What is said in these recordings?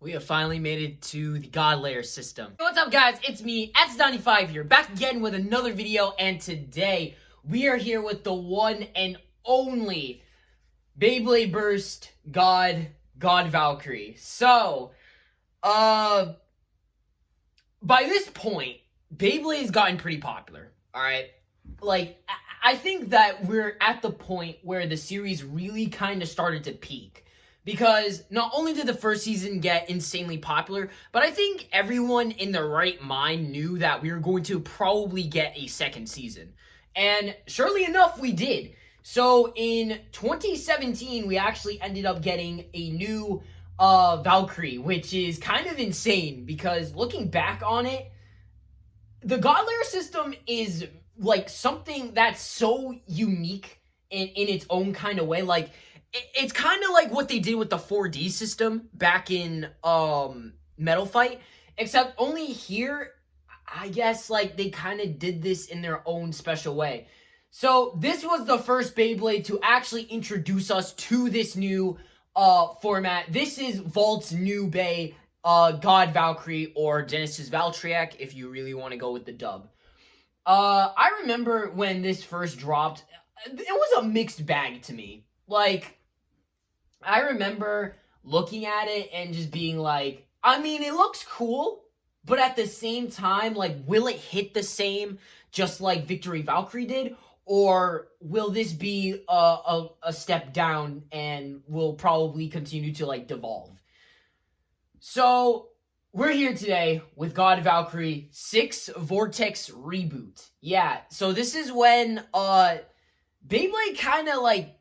We have finally made it to the God Layer system. What's up, guys? It's me, X95 here, back again with another video, and today we are here with the one and only Beyblade Burst God Valkyrie. So, by this point, Beyblade's gotten pretty popular, alright? Like, I think that we're at the point where the series really kind of started to peak. Because not only did the first season get insanely popular, but I think everyone in their right mind knew that we were going to probably get a second season. And surely enough, we did. So in 2017, we actually ended up getting a new Valkyrie, which is kind of insane because looking back on it, the God Layer system is like something that's so unique in its own kind of way. Like, it's kind of like what they did with the 4D system back in Metal Fight, except only here, I guess, like, they kind of did this in their own special way. So, this was the first Beyblade to actually introduce us to this new format. This is Vault's new Bey, God Valkyrie, or Genesis Valtriac, if you really want to go with the dub. I remember when this first dropped, it was a mixed bag to me. Like, I remember looking at it and just being like, I mean, it looks cool, but at the same time, like, will it hit the same just like Victory Valkyrie did? Or will this be a step down and will probably continue to, like, devolve? So, we're here today with God Valkyrie 6 Vortex Reboot. Yeah, so this is when Beyblade kind of, like,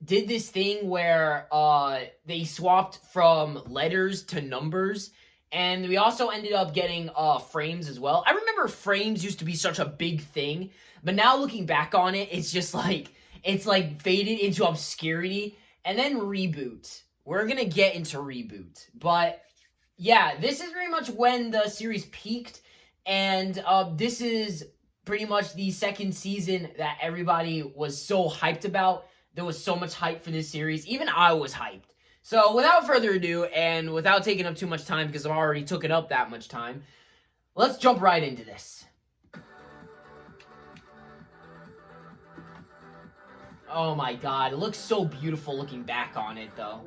did this thing where they swapped from letters to numbers, and we also ended up getting frames as well. I remember frames used to be such a big thing, but now looking back on it, it's just like, it's like faded into obscurity. And then Reboot. We're gonna get into Reboot. But yeah, this is pretty much when the series peaked, and this is pretty much the second season that everybody was so hyped about. There was so much hype for this series. Even I was hyped. So, without further ado, and without taking up too much time, because I've already taken up that much time, let's jump right into this. Oh my god, it looks so beautiful looking back on it, though.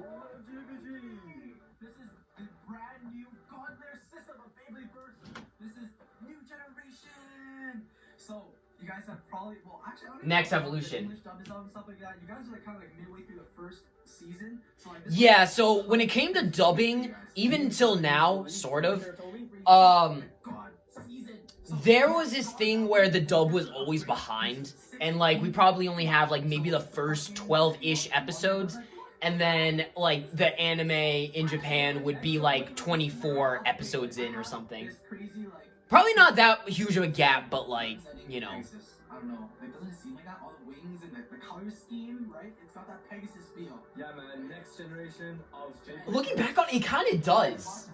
This is the brand new God Layer system of Beyblade Burst. This is new generation. So, you guys have probably, well, actually, I don't Next know evolution. English dub is and stuff like that. You guys are like kind of like midway through the first season. So like, Yeah, so when it came to dubbing, even until now, sort of, there was this thing where the dub was always behind, and like we probably only have like maybe the first 12-ish episodes, and then like the anime in Japan would be like 24 episodes in or something. Probably not that huge of a gap, but like, you know. I don't know. It doesn't seem like that. All the wings and the color scheme, right? It's got that Pegasus feel. Yeah, man. Next generation of Beyblade. Looking back on it, it kind of does.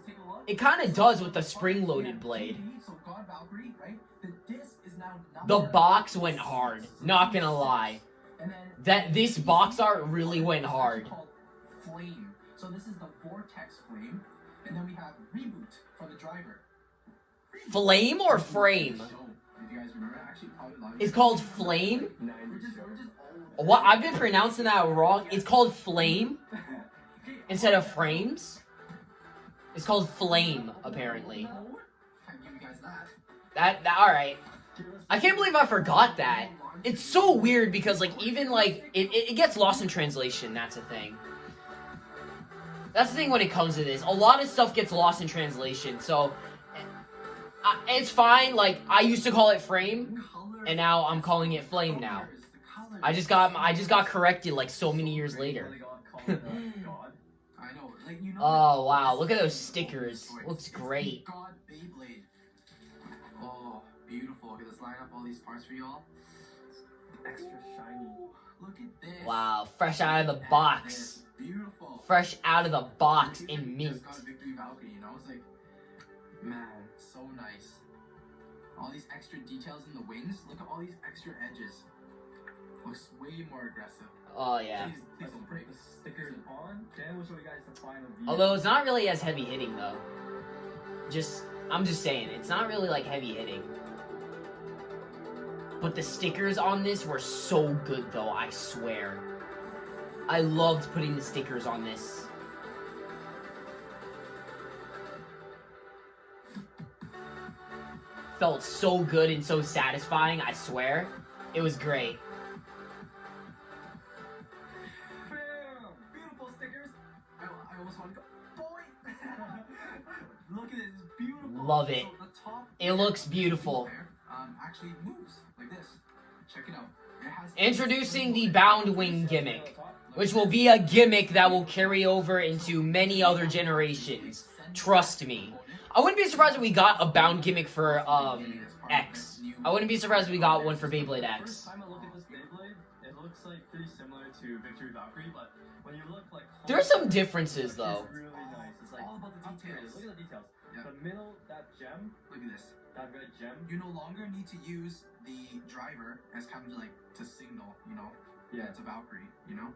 It kind of does with the spring-loaded blade. So God Valkyrie, right? The disc is now The box went hard. Not gonna lie. And then This box art really went hard. Flame. So this is the Vortex Flame, and then we have Reboot for the driver. Flame or frame? If you guys remember, actually, It's called Flame? What? I've been pronouncing that wrong. It's called Flame instead of Frames. It's called Flame, apparently. Alright. I can't believe I forgot that. It's so weird because, like, even, like, it gets lost in translation. That's the thing. That's the thing when it comes to this. A lot of stuff gets lost in translation, so it's fine. Like, I used to call it Frame, and now I'm calling it Flame now. I just got corrected like so many years later. Oh wow, look at those stickers. Looks great. Oh, beautiful. Okay, let's line up all these parts for y'all. Extra shiny. Look at this. Wow, fresh out of the box. Beautiful. Fresh out of the box in mint. Victory Valkyrie, you know? It's like, man, so nice. All these extra details in the wings. Look at all these extra edges. looks way more aggressive. Oh yeah. Please don't break. The stickers on. Then we'll show you guys the final view. Although it's not really as heavy hitting though. I'm just saying, it's not really like heavy hitting. But the stickers on this were so good though, I swear. I loved putting the stickers on this. Felt so good and so satisfying, I swear. It was great. Bam! Beautiful stickers. I almost want to go. Boy! Look at it, it's beautiful. Love it. So the top It looks beautiful. actually moves like this. Check it out. It has Introducing the bound wing gimmick, which will be a gimmick that will carry over into many other generations. Trust me. I wouldn't be surprised if we got a bound gimmick for X. I wouldn't be surprised if we got one for Beyblade The X. first time I look at this Beyblade, it looks like pretty similar to Victory Valkyrie, but when you look like There's some differences though. It's really nice. It's like all about the upgraded. details. Look at the details. Yeah. The middle, that gem, Look at this. that red gem. You no longer need to use the driver as kind of like to signal, you know? Yeah. It's a Valkyrie, you know?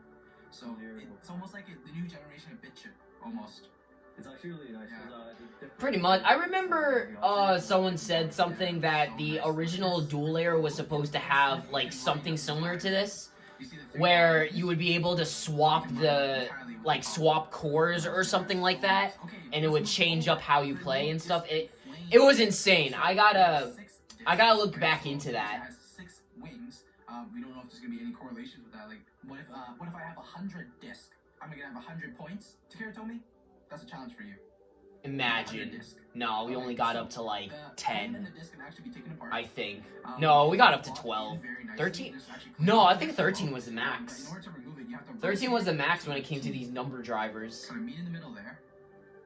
So it's almost like the new generation of BitChip, almost. It's actually really nice. Yeah. Pretty much. I remember someone said something that the original dual layer was supposed to have like something similar to this, where you would be able to swap swap cores or something like that, and it would change up how you play and stuff. It was insane. I gotta look back into that. It has 6 wings. We don't know if there's gonna be any correlations with that. Like, what if I have 100 disc? I'm gonna have 100 points. Takara told me that's a challenge for you. 100 Imagine. disc. No, we only got up to like The frame and 10, the disc can actually be taken apart. I think. No, we got up to 12. 13? 13? No, I think 13 was the max. 13 was the max when it came to these number drivers. Kind of meet in the middle there,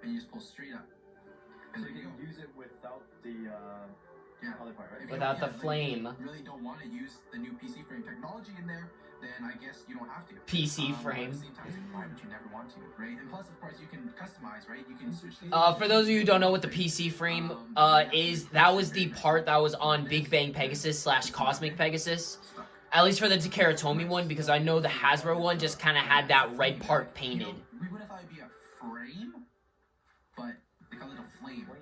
and you just pull straight up. So And you there you can go. use it without the Yeah. other part, right? If you Without the like, flame. really don't want to use the new PC frame technology in there, then I guess you don't have to. PC At frame. the same time, why would you never want to, right? And plus, of course, you can customize, right? You can switch. For those of you who don't know what the PC frame is, that was the part that was on Big Bang Pegasus / Cosmic Pegasus. At least for the Takara Tomy one, because I know the Hasbro one just kind of had that red part painted. We would have thought it'd be a frame, but they call it a flame. Like,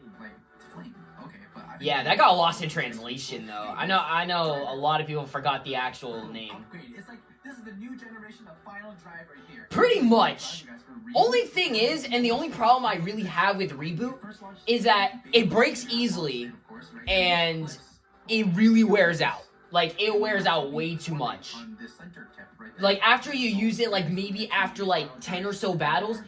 it's a flame. Okay, but I Yeah, that got lost in translation though. I know a lot of people forgot the actual name. Upgrade. It's like, this is the new generation of Final Drive right here. Pretty much. Only thing is, and the only problem I really have with Reboot is that it breaks easily and it really wears out. Like, it wears out way too much. Like, after you use it, like, maybe after, like, 10 or so battles,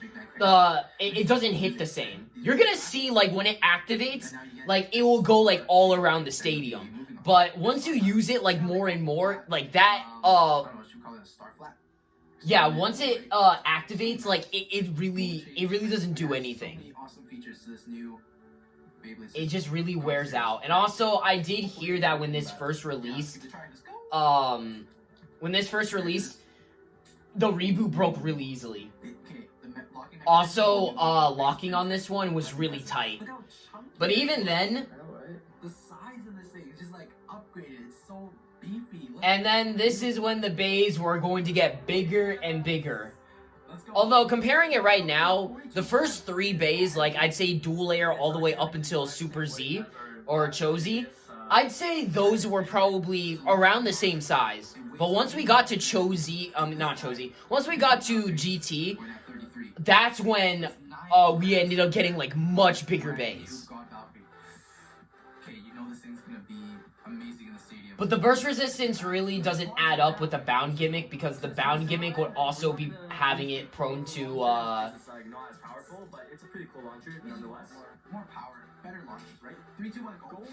it doesn't hit the same. You're gonna see, like, when it activates, like, it will go, like, all around the stadium. But once you use it, like, more and more, like, that, yeah, once it, activates, like, it really doesn't do anything. It just really wears out. And also, I did hear that when this first released, the Reboot broke really easily. Also, locking on this one was really tight. But even then, the size of this thing is just like upgraded. It's so beefy. and then this is when the bays were going to get bigger and bigger. Although, comparing it right now, the first 3 bays, like, I'd say dual layer all the way up until Super Z, or Chozi, I'd say those were probably around the same size. But once we got to once we got to GT, that's when, we ended up getting, like, much bigger bays. But the burst resistance really doesn't add up with the bound gimmick, because the bound gimmick would also be having it prone to, It's like not as powerful, but it's a pretty cool launcher nonetheless. More power, better launches, right? 3, 2, 1, go.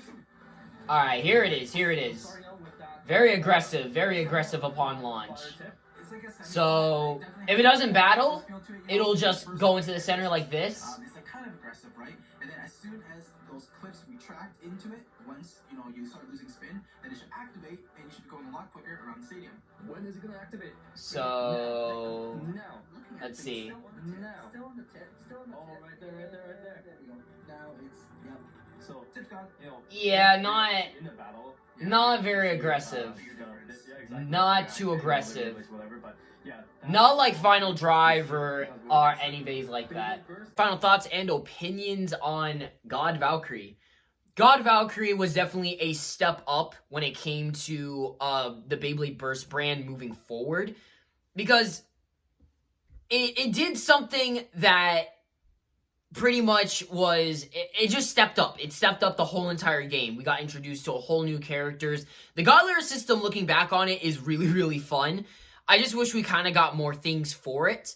Alright, here it is. Starting out with that Very aggressive upon launch. power tip. So, if it doesn't battle, it'll just go into the center like this. It's like kind of aggressive, right? And then as soon as those clips retract into it, once you start losing spin, then it should activate, and you should be going a lot quicker around the stadium. When is it gonna activate? So, Now. let's see. Now. Still on the tip. Still on the Oh, tip. right there. There we go. Now it's, yep. So, Yeah, in the battle, not very aggressive. exactly. Not too aggressive. Whatever, but yeah. Not like Final Drive or any base like that. Final thoughts and opinions on God Valkyrie. God Valkyrie was definitely a step up when it came to the Beyblade Burst brand moving forward, because it did something that pretty much was, it just stepped up. It stepped up the whole entire game. We got introduced to a whole new characters. The God Layer system, looking back on it, is really, really fun. I just wish we kind of got more things for it.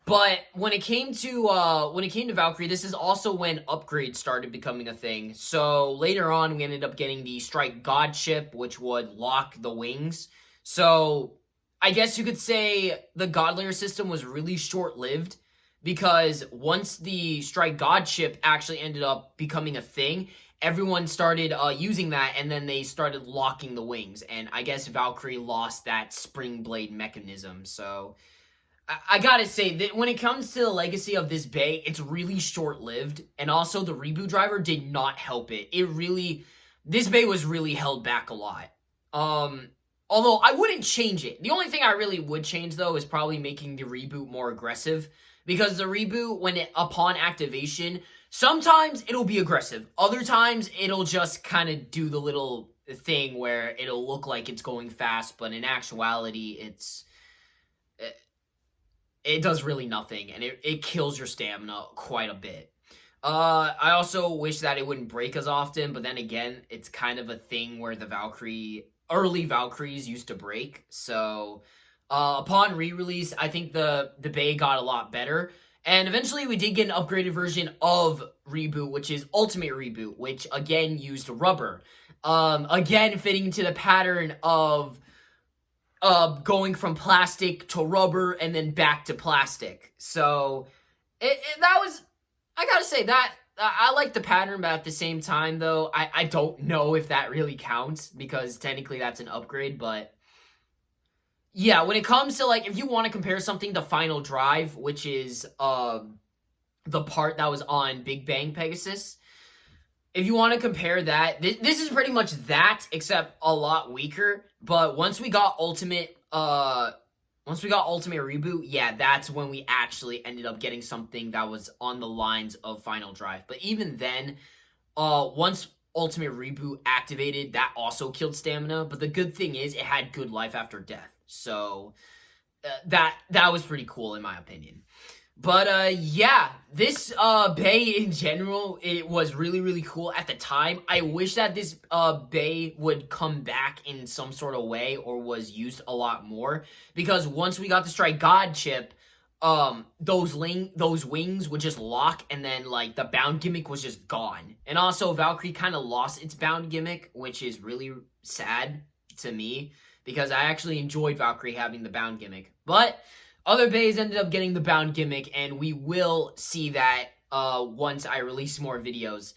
But when it came to Valkyrie, this is also when upgrades started becoming a thing. So later on, we ended up getting the Strike God chip, which would lock the wings. So I guess you could say the God Layer system was really short-lived, because once the Strike God chip actually ended up becoming a thing, everyone started using that, and then they started locking the wings. And I guess Valkyrie lost that spring blade mechanism. So I gotta say that when it comes to the legacy of this Bay, it's really short-lived, and also the reboot driver did not help it. This Bay was really held back a lot. Although I wouldn't change it. The only thing I really would change, though, is probably making the reboot more aggressive, because the reboot, upon activation, sometimes it'll be aggressive. Other times, it'll just kind of do the little thing where it'll look like it's going fast, but in actuality, it does really nothing, and it kills your stamina quite a bit. I also wish that it wouldn't break as often, but then again, it's kind of a thing where the early Valkyries used to break. So upon re-release, I think the Bay got a lot better. And eventually we did get an upgraded version of Reboot, which is Ultimate Reboot, which again used rubber. Again, fitting into the pattern of going from plastic to rubber and then back to plastic. So that was, I gotta say, that I like the pattern, but at the same time, though, I don't know if that really counts, because technically that's an upgrade. But yeah, when it comes to, like, if you want to compare something to Final Drive, which is the part that was on Big Bang Pegasus, if you want to compare that, this is pretty much that, except a lot weaker. But once we got Ultimate Reboot, yeah, that's when we actually ended up getting something that was on the lines of Final Drive. But even then, once Ultimate Reboot activated, that also killed stamina. But the good thing is, it had good life after death. So that was pretty cool in my opinion. But yeah, this Bay in general, it was really, really cool at the time. I wish that this Bay would come back in some sort of way, or was used a lot more, because once we got the Strike God chip, those wings would just lock, and then, like, the bound gimmick was just gone. And also, Valkyrie kind of lost its bound gimmick, which is really sad to me, because I actually enjoyed Valkyrie having the bound gimmick. But other bays ended up getting the bound gimmick, and we will see that once I release more videos.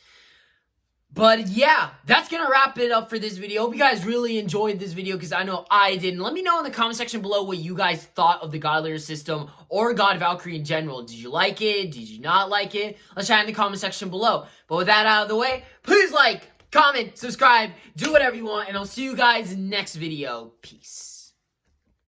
But yeah, that's going to wrap it up for this video. Hope you guys really enjoyed this video, because I know I did. And let me know in the comment section below what you guys thought of the God Layer system, or God Valkyrie in general. Did you like it? Did you not like it? Let's chat in the comment section below. But with that out of the way, please like, comment, subscribe, do whatever you want, and I'll see you guys next video. Peace.